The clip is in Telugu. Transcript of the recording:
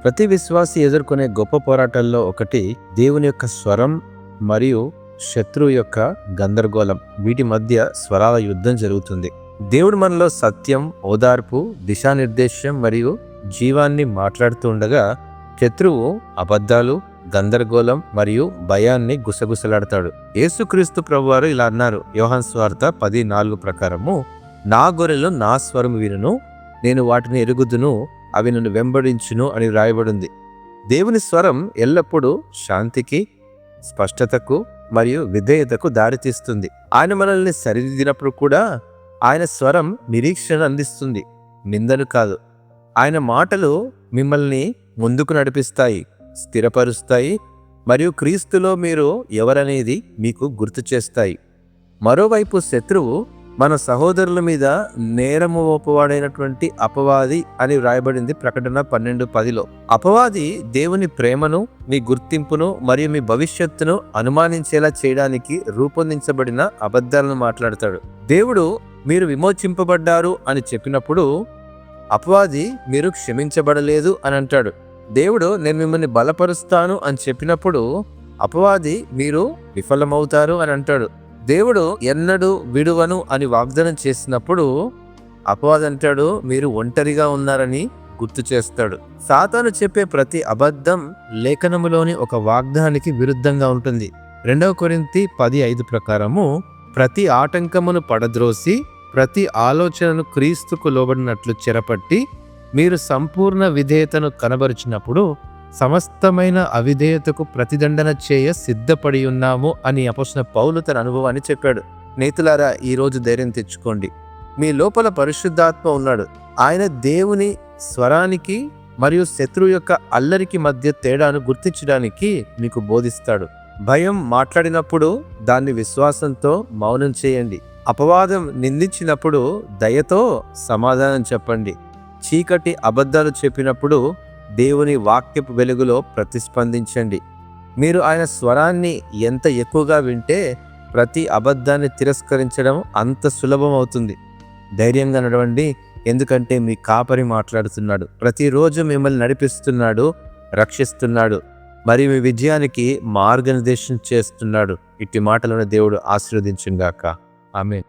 ప్రతి విశ్వాసి ఎదుర్కొనే గొప్ప పోరాటాల్లో ఒకటి దేవుని యొక్క స్వరం మరియు శత్రువు యొక్క గందరగోళం. వీటి మధ్య స్వరాల యుద్ధం జరుగుతుంది. దేవుడు మనలో సత్యం, ఓదార్పు, దిశానిర్దేశం మరియు జీవాన్ని మాట్లాడుతూ ఉండగా శత్రువు అబద్ధాలు, గందరగోళం మరియు భయాన్ని గుసగుసలాడతాడు. యేసుక్రీస్తు ప్రభువారు ఇలా అన్నారు, యోహాను సువార్త 10:4 ప్రకారము, నా గొర్రెలు నా స్వరం వినును, నేను వాటిని ఎరుగుదును, అవి నన్ను వెంబడించును అని రాయబడింది. దేవుని స్వరం ఎల్లప్పుడూ శాంతికి, స్పష్టతకు మరియు విధేయతకు దారితీస్తుంది. ఆయన మనల్ని సరిదిద్దినప్పుడు కూడా ఆయన స్వరం నిరీక్షణ అందిస్తుంది, నిందను కాదు. ఆయన మాటలు మిమ్మల్ని ముందుకు నడిపిస్తాయి, స్థిరపరుస్తాయి మరియు క్రీస్తులో మీరు ఎవరనేది మీకు గుర్తు చేస్తాయి. మరోవైపు శత్రువు మన సహోదరుల మీద నేరము మోపవాడైనటువంటి అపవాది అని వ్రాయబడింది ప్రకటన 12:10లో. అపవాది దేవుని ప్రేమను, మీ గుర్తింపును మరియు మీ భవిష్యత్తును అనుమానించేలా చేయడానికి రూపొందించబడిన అబద్ధాలను మాట్లాడతాడు. దేవుడు మీరు విమోచింపబడ్డారు అని చెప్పినప్పుడు అపవాది మీరు క్షమించబడలేదు అని అంటాడు. దేవుడు నేను మిమ్మల్ని బలపరుస్తాను అని చెప్పినప్పుడు అపవాది మీరు విఫలమవుతారు అని అంటాడు. దేవుడు ఎన్నడూ విడువను అని వాగ్దానం చేసినప్పుడు అపవాది అంటాడు మీరు ఒంటరిగా ఉన్నారని గుర్తు చేస్తాడు. సాతాను చెప్పే ప్రతి అబద్ధం లేఖనములోని ఒక వాగ్దానానికి విరుద్ధంగా ఉంటుంది. 2 కొరింథీ 10:5 ప్రకారము, ప్రతి ఆటంకమును పడద్రోసి ప్రతి ఆలోచనను క్రీస్తుకు లోబడినట్లు చెరపట్టి మీరు సంపూర్ణ విధేయతను కనబరిచినప్పుడు సమస్తమైన అవిధేయతకు ప్రతిదండన చేయ సిద్ధపడి ఉన్నాము అని అపొస్తలుడైన పౌలు తన అనుభవాన్ని చెప్పాడు. నేతులారా, ఈరోజు ధైర్యం తెచ్చుకోండి. మీ లోపల పరిశుద్ధాత్మ ఉన్నాడు. ఆయన దేవుని స్వరానికి మరియు శత్రువు యొక్క అల్లరికి మధ్య తేడాను గుర్తించడానికి మీకు బోధిస్తాడు. భయం మాట్లాడినప్పుడు దాన్ని విశ్వాసంతో మౌనం చేయండి. అపవాదం నిందించినప్పుడు దయతో సమాధానం చెప్పండి. చీకటి అబద్ధాలు చెప్పినప్పుడు దేవుని వాక్యపు వెలుగులో ప్రతిస్పందించండి. మీరు ఆయన స్వరాన్ని ఎంత ఎక్కువగా వింటే ప్రతి అబద్ధాన్ని తిరస్కరించడం అంత సులభం అవుతుంది. ధైర్యంగా నడవండి, ఎందుకంటే మీ కాపరి మాట్లాడుతున్నాడు. ప్రతిరోజు మిమ్మల్ని నడిపిస్తున్నాడు, రక్షిస్తున్నాడు మరియు మీ విజయానికి మార్గనిర్దేశం చేస్తున్నాడు. ఇట్టి మాటలను దేవుడు ఆశీర్వదించుగాక. ఆమేన్.